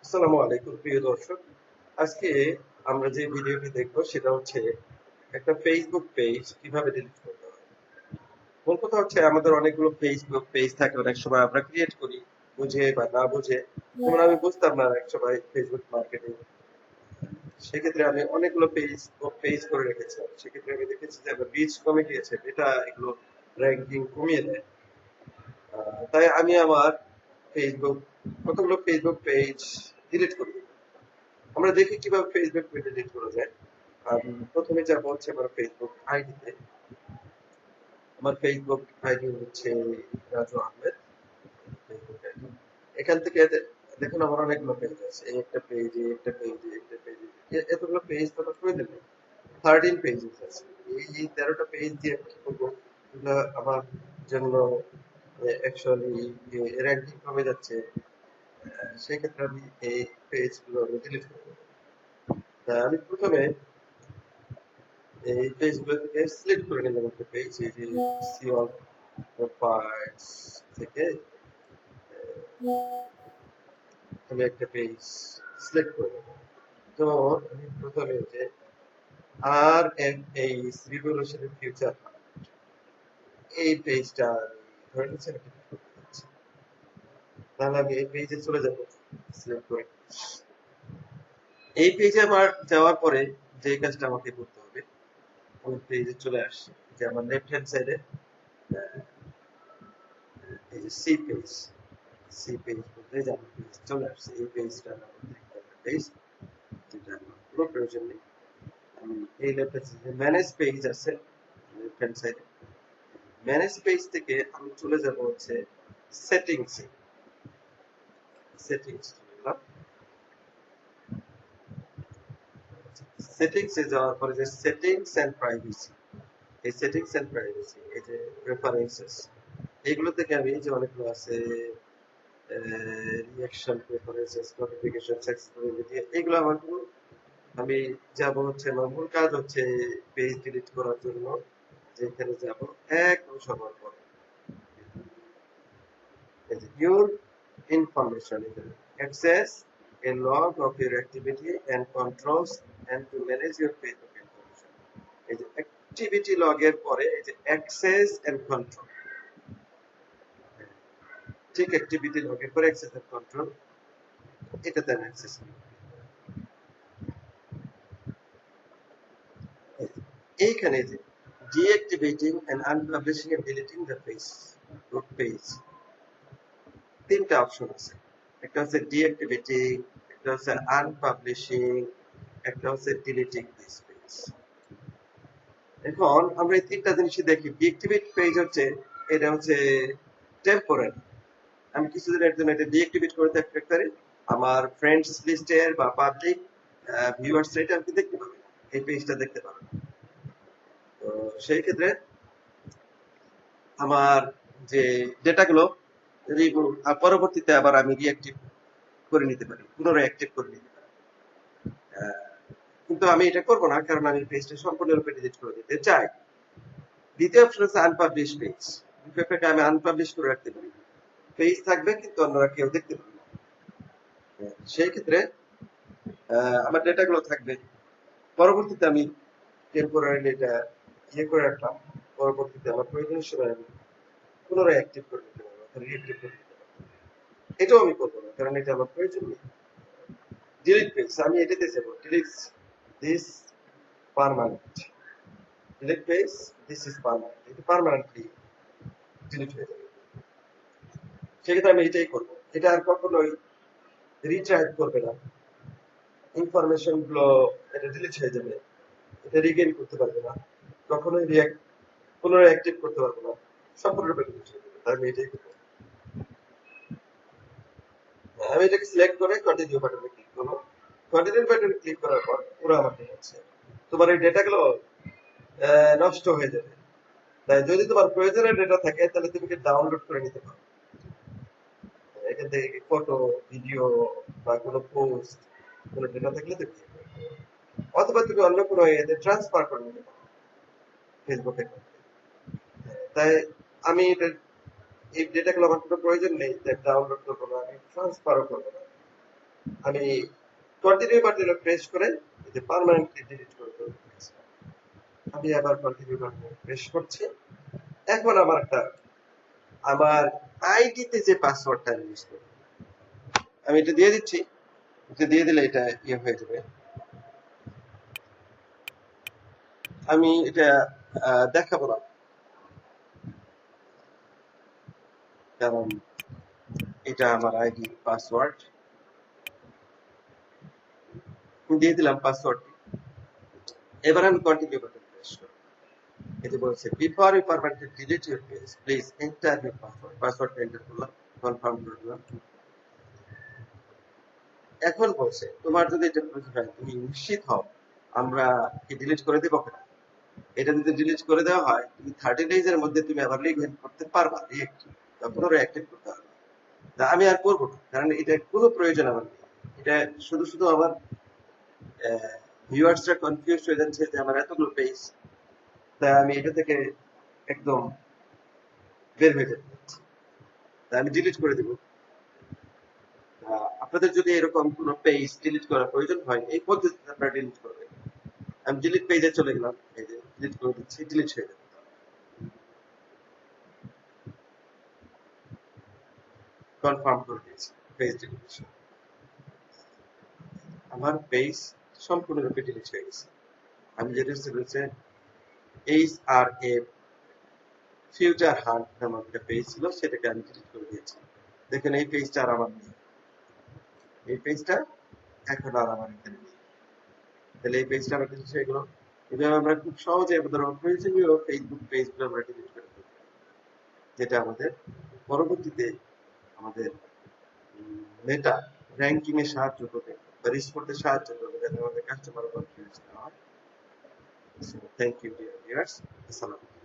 আসসালামু আলাইকুম প্রিয় দর্শক। আজকে আমরা যে ভিডিওটি দেখব সেটা হচ্ছে একটা ফেসবুক পেজ কিভাবে ডিলিট করতে হয়। মূল কথা হচ্ছে আমাদের অনেকগুলো ফেসবুক পেজ থাকে, অনেক সময় আমরা ক্রিয়েট করি বুঝে বা না বুঝে। যেমন আমি বুঝতাম না এক সময় ফেসবুক মার্কেটিং, সেক্ষেত্রে আমি অনেকগুলো পেজ করে রেখেছিলাম। সেক্ষেত্রে আমি দেখেছি যে আমার রিচ কমে গিয়েছে, এটা এগুলো র্যাঙ্কিং কমিয়ে দেয়। তাই আমি আমার ফেসবুক কতগুলো ফেসবুক পেজ ডিলিট করি। আমরা দেখি কিভাবে ফেসবুক পেজ ডিলিট করা যায়। প্রথমে যাব হচ্ছে আমার ফেসবুক আইডিতে। আমার ফেসবুক আইডি হচ্ছে রাজু আহমেদ। ফেসবুক আইডি এখান থেকে দেখুন আমার অনেকগুলো পেজ আছে, এই একটা পেজ, এই একটা পেজ, এই একটা পেজ, এতগুলো পেজ তো প্রয়োজন নেই। 13 পেজেস আছে। এই 13টা পেজ দিয়ে আমি কি করবো? এগুলো আমার জন্য অ্যাকচুয়ালি র্যাঙ্কিং কমে যাচ্ছে। সেক্ষেত্রে আমি এই পেজগুলো আমি ডিলিট করবো। আমি প্রথমে এই পেজগুলো থেকে সিলেক্ট করে নিলাম একটা পেজ, এই যে সি অল প্রোফাইলস থেকে আমি একটা পেজ সিলেক্ট করে নেব। তো আমি প্রথমে যে R M H revolutionary future এই পেজটা ধরে নিচ্ছি, আমি ডিলিট করতে যাচ্ছি। তাহলে আমি এই পেজে চলে যাব সিলেক্ট করে। এই পেজে আমার যাওয়ার পরে যে কাজটা আমাকে করতে হবে, আমি পেজে চলে আসছি, যে আমার লেফট হ্যান্ড সাইডে এই যে সি পেজ বলতে যে আমার পেজ চলে আসছে। এই পেজটা আমার পেজ, যেটা আমার পুরো প্রয়োজন নেই। আমি এই লেফট হ্যান্ড সাইডে ম্যানেজ পেজ আছে, লেফট হ্যান্ড সাইডে ম্যানেজ পেজ থেকে আমি চলে যাব হচ্ছে সেটিংসে। সেটিংস সেটিংসে যাওয়ার পরে যে সেটিংস এন্ড প্রাইভেসি, এই সেটিংস এন্ড প্রাইভেসি, এই যে প্রেফারেন্সেস, এইগুলো থেকে আমি এই যে অনেকগুলো আছে, রিঅ্যাকশন প্রেফারেন্সেস, নোটিফিকেশন, অ্যাক্সেসিবিলিটি, এগুলো আমার কোনো, আমি যাব হচ্ছে আমার মূল কাজ হচ্ছে পেজ ডিলিট করার জন্য, যেখানে যাব একদম সবার পরে your information, access a log of your activity and controls and to manage your Facebook information। এই যে অ্যাক্টিভিটি লগের পরে এই যে অ্যাক্সেস এন্ড কন্ট্রোল, ঠিক অ্যাক্টিভিটি লগের পরে অ্যাক্সেস এন্ড কন্ট্রোল, এটাতে আমি অ্যাক্সেস নিই। এইখানে যে deactivating and unpublishing and deleting the page, তিনটা অপশন আছে। একটা হচ্ছে ডিঅ্যাক্টিভেটিং, একটা হচ্ছে আনপাবলিশিং, একটা হচ্ছে ডিলিটিং দিস পেজ। এখন আমরা এই তিনটা জিনিসই দেখি। ডিঅ্যাক্টিভেট পেজ হচ্ছে, এটা হচ্ছে টেম্পোরারি, আমি কিছুদিনের জন্য এটা ডিঅ্যাক্টিভেট করে থাকতে পারি। আমার ফ্রেন্ডস লিস্টের বা পাবলিক ভিউয়ার্স এটা আপনি দেখতে পাবেন, এই পেজটা দেখতে পাবেন। তো সেই ক্ষেত্রে আমার যে ডেটাগুলো পরবর্তীতে আবার আমি রিঅ্যাক্টিভ করে নিতে পারি, পুনরায় অ্যাক্টিভ করে নিতে পারি। কিন্তু আমি এটা করব না, কারণ আমি পেজটা সম্পূর্ণরূপে ডিলিট করে দিতে চাই। দ্বিতীয় অপশন হচ্ছে আনপাবলিশ পেজ। এটাকে আমি আনপাবলিশ করে রাখতে পারি, পেজ থাকবে কিন্তু অন্যরা কেউ দেখতে পাবে না। সেই ক্ষেত্রে আমার ডেটাগুলো থাকবে, পরবর্তীতে আমি টেম্পোরারিলি এটা করে রাখলাম, পরবর্তীতে আমার প্রয়োজনের সময় আমি পুনরায় অ্যাক্টিভ করে নিতে পারবো, রিঅ্যাক্টিভ করে নিতে পারবো। এটাও আমি করবো না, কারণ এটা আমার প্রয়োজন নেই। ডিলিট পেজ, আমি এটাতে যাবো, delete this permanent, delete page this is permanent, এটা পার্মানেন্টলি ডিলিট হয়ে যাবে। সেক্ষেত্রে আমি এটাই করবো, এটা আর কখনোই রিট্রাইভ করবে না। ইনফরমেশন গুলো এটা ডিলিট হয়ে যাবে, এটা রিগেইন করতে পারবে না, কখনোই পুনরায় অ্যাক্টিভ করতে পারবো না, সম্পূর্ণরূপে ডিলিট হয়ে যাবে। তাই আমি এটাই করবো। আমি এটাকে সিলেক্ট করে কন্টিনিউ বাটনে ক্লিক করবো। কন্টিনিউ বাটনে ক্লিক করার পর পুরো আমাকে হচ্ছে তোমার এই ডেটাগুলো নষ্ট হয়ে যাবে। তাই যদি তোমার প্রয়োজনের ডেটা থাকে তাহলে তুমি ডাউনলোড করে নিতে পারো, এখান থেকে ফটো, ভিডিও বা কোনো পোস্ট, কোনো ডেটা থাকলে তুমি, অথবা তুমি অন্য কোনো এতে ট্রান্সফার করে নিতে পারো ফেসবুকে। তাই আমি এটা, এই ডেটাগুলো আমার কোনো প্রয়োজন নেই, তাই ডাউনলোড করবো না, আমি ট্রান্সফারও করবো না। আমি কন্টিনিউ বাটনে প্রেস করে এটা পার্মানেন্টলি ডিলিট করে দেবো। আমি আবার কন্টিনিউ বাটনে প্রেস করছি। এখন আমার আইডিতে যে পাসওয়ার্ডটা ইউজ করি আমি এটা দিয়ে দিচ্ছি। এটা দিয়ে দিলে এটা ইয়ে হয়ে যাবে। আমি এটা দেখাবো না, কারণ এটা আমার আইডি পাসওয়ার্ড। দিয়ে দিলাম পাসওয়ার্ডটি। এবার আমি কন্টিনিউ বাটন প্রেস করব। এতে বলছে before you permanently delete your page please enter your password. পাসওয়ার্ডটা এন্টার করলাম, কনফার্ম করে দিলাম। এখন বলছে তোমার যদি এটা প্রয়োজন হয় তুমি নিশ্চিত হও আমরা কি ডিলিট করে দেবো কিনা। এটা যদি ডিলিট করে দেওয়া হয় তুমি 30 ডেজ এর মধ্যে তুমি আবার রিঅ্যাক্টিভ করতে পারবা, পুনরায় অ্যাক্টিভ করতে পারবা। তা আমি আর করবো না, কারণ এটা কোনো প্রয়োজন আমার নেই। এটা শুধু শুধু আমার ভিউয়ার্সরা কনফিউজ হয়ে যাচ্ছে যে আমার এতগুলো পেজ, তাই আমি এটা থেকে একদম বের হয়ে যেতে চাচ্ছি। তাই আমি ডিলিট করে দিব। আপনাদের যদি এরকম কোনো পেজ ডিলিট করার প্রয়োজন হয় এই পদ্ধতিতে আপনারা ডিলিট করবেন। আমি ডিলিট পেজে চলে গেলাম, এই যে ডিলিট করে দিচ্ছি, ডিলিট হয়ে যাবে। কনফার্ম করে দিয়েছি পেজ ডিলিট। আমার পেজ সম্পূর্ণরূপে ডিলিট হয়ে গেছে। আমি যেটা রয়েছে HRA ফিউচার হান্ট নামক একটা পেজ ছিল, সেটাকে আমি ডিলিট করে দিয়েছি। দেখেন এই পেজটা আর আমার নেই, এই পেজটা এখন আর আমার এখানে নেই। তাহলে এই পেজটা আমরা ডিলিট হয়ে গেল। এভাবে আমরা খুব সহজে আমাদের প্রয়োজনীয় ফেসবুক পেজগুলো আমরা ডিলিট করে দেবো, যেটা আমাদের পরবর্তীতে আমাদের মেটা র্যাঙ্কিং এ সাহায্য করবে বা রিচ করতে সাহায্য করবে, যাতে আমাদের কাস্টমার কনফিউজ না হয়। Thank you dear viewers. আসসালামু আলাইকুম।